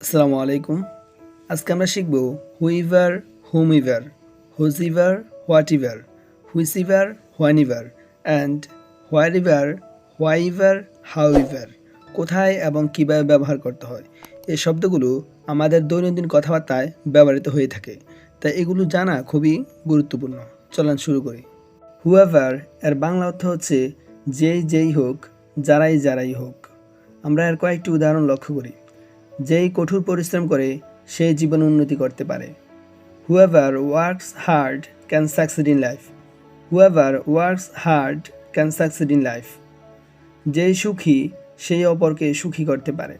আসসালামু আলাইকুম। আজকে আমরা শিখব whoever, হোমইভার, whosever, whatever, whosever, whenever and wherever, whyever, however কোথায় এবং কিভাবে ব্যবহার করতে হয়। এই শব্দগুলো আমাদের দৈনন্দিন কথাবার্তায় ব্যবহৃত হয়ে থাকে, তাই এগুলো জানা খুবই গুরুত্বপূর্ণ। চলেন শুরু করি। whoever এর বাংলা অর্থ হচ্ছে যেই হোক, যারাই হোক। আমরা এর কয়েকটি উদাহরণ লক্ষ্য করি। যেই কঠোর পরিশ্রম করে সে জীবনে উন্নতি করতে পারে। Whoever works hard can succeed in life. Whoever works hard can succeed in life. যেই সুখী সেই অপরকে সুখী করতে পারে।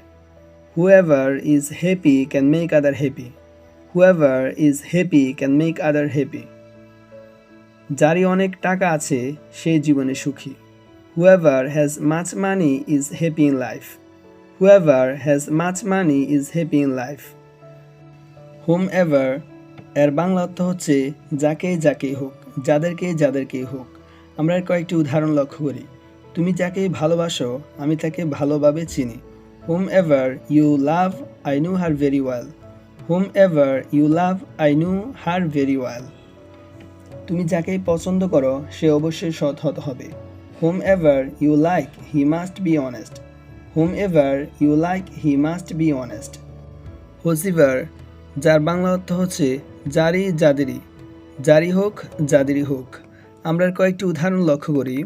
Whoever is happy can make other happy. Whoever is happy can make other happy. যারই অনেক টাকা আছে সে জীবনে সুখী। Whoever has much money is happy in life. Whoever has much money is happy in life. Whomever এর বাংলা অর্থ হচ্ছে যাকেই হোক, যাদেরকেই হোক। আমরা এর কয়েকটি উদাহরণ লক্ষ্য করি। তুমি যাকেই ভালোবাসো আমি তাকে ভালোভাবে চিনি। Whomever you love I knew her very well. Whomever you love I knew her very well. তুমি যাকেই পছন্দ করো সে অবশ্যই সৎ হতে হবে। Whomever you like he must be honest. Whomever you like he must be honest. whosever যার বাংলা অর্থ হচ্ছে যারই হোক যাদেরই হোক। আমরা কয়েকটি উদাহরণ লক্ষ্য করি।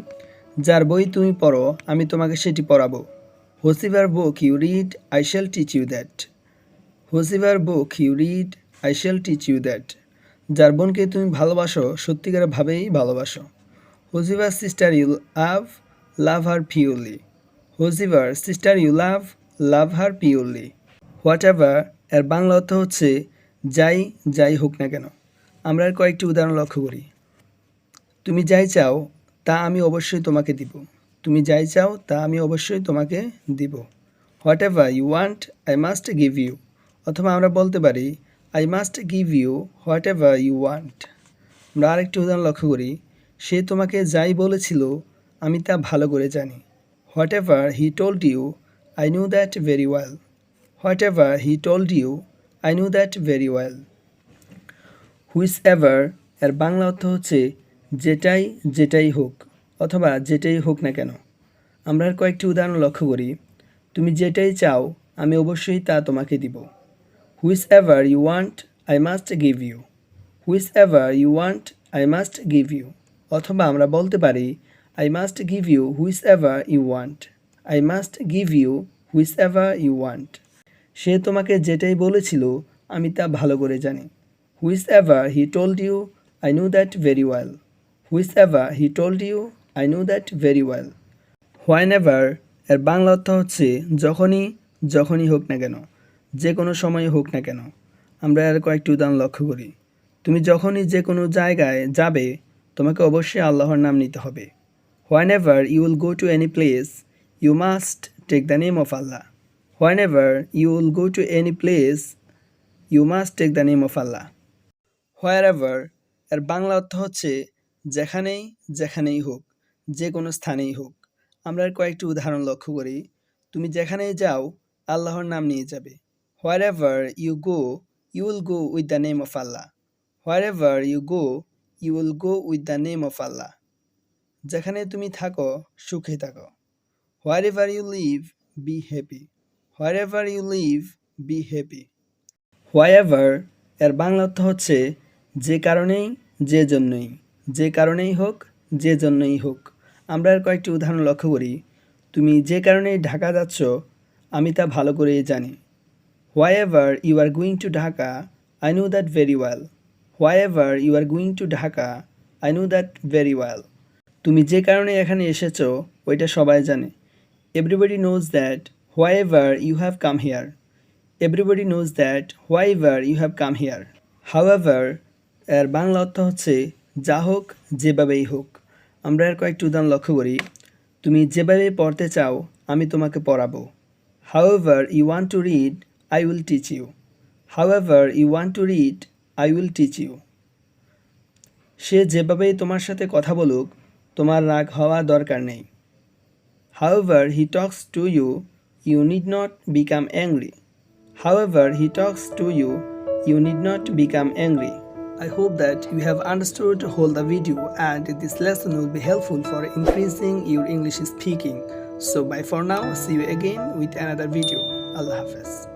যার বই তুমি পড়ো আমি তোমাকে সেটি পড়াবো। whosever book you read I shall teach you that. whosever book you read I shall teach you that. যার বোনকে তুমি ভালোবাসো সত্যিকার ভাবেই ভালোবাসো। whosever sister you love her purely. whosever sister you love her purely. whatever এর বাংলা অর্থ হচ্ছে যাই হোক না কেন। আমরা এর কয়েকটি উদাহরণ লক্ষ্য করি। তুমি যাই চাও তা আমি অবশ্যই তোমাকে দিব। তুমি যাই চাও তা আমি অবশ্যই তোমাকে দিব। whatever you want I must give you. অথবা আমরা বলতে পারি I must give you whatever you want. আমরা আরেকটি উদাহরণ লক্ষ্য করি। সে তোমাকে যাই বলেছিল আমি তা ভালো করে জানি। whatever he told you I knew that very well. whatever he told you I knew that very well. whosever এর বাংলা অর্থ হচ্ছে যেটাই হোক অথবা যেটাই হোক না কেন। আমরা এর কয়েকটি উদাহরণ লক্ষ্য করি। তুমি যেটাই চাও আমি অবশ্যই তা তোমাকে দিব। whosever you want I must give you. whosever you want I must give you. অথবা আমরা বলতে পারি I must give you whoever you want. I must give you whoever you want. সে তোমাকে যেটাই বলেছিল আমি তা ভালো করে জানি। whoever he told you I knew that very well. whoever he told you I knew that very well. whenever এর বাংলা অর্থ হচ্ছে যখনই হোক না কেন, যে কোনো সময় হোক না কেন। আমরা এর কয়েকটি উদাহরণ লক্ষ্য করি। তুমি যখনই যে কোনো জায়গায় যাবে তোমাকে অবশ্যই আল্লাহর নাম নিতে হবে। whenever you will go to any place you must take the name of Allah. whenever you will go to any place you must take the name of Allah. wherever এর বাংলা অর্থ হচ্ছে যেখানেই হোক, যে কোনো স্থানেই হোক। আমরা এর কয়েকটি উদাহরণ লক্ষ্য করি। তুমি যেখানেই যাও আল্লাহর নাম নিয়ে যাবে। wherever you go you will go with the name of Allah. wherever you go you will go with the name of Allah. যেখানে তুমি থাকো সুখে থাকো। wherever you live be happy. wherever you live be happy. whyever এর বাংলা অর্থ হচ্ছে যে কারণেই হোক যে জন্যই হোক। আমরা এর কয়েকটি উদাহরণ লক্ষ্য করি। তুমি যে কারণেই ঢাকা যাচ্ছ আমি তা ভালো করেই জানি। whyever you are going to Dhaka I know that very well. whyever you are going to Dhaka I know that very well. তুমি যে কারণে এখানে এসেছো ওইটা সবাই জানে। everybody knows that whyever you have come here. everybody knows that whyever you have come here. however এর বাংলা অর্থ হচ্ছে যা হোক যেভাবেই হোক। আমরা এর কয়েকটি উদাহরণ লক্ষ্য করি। তুমি যেভাবে পড়তে চাও আমি তোমাকে পড়াবো। however you want to read I will teach you. however you want to read I will teach you. সে যেভাবেই তোমার সাথে কথা বলুক তোমার রাগ হওয়া দরকার নেই। however he talks to you you need not become angry. however he talks to you, you need not become angry. I hope that you have understood whole the video and this lesson will be helpful for increasing your English speaking. So bye for now, see you again with another video. Allah Hafiz.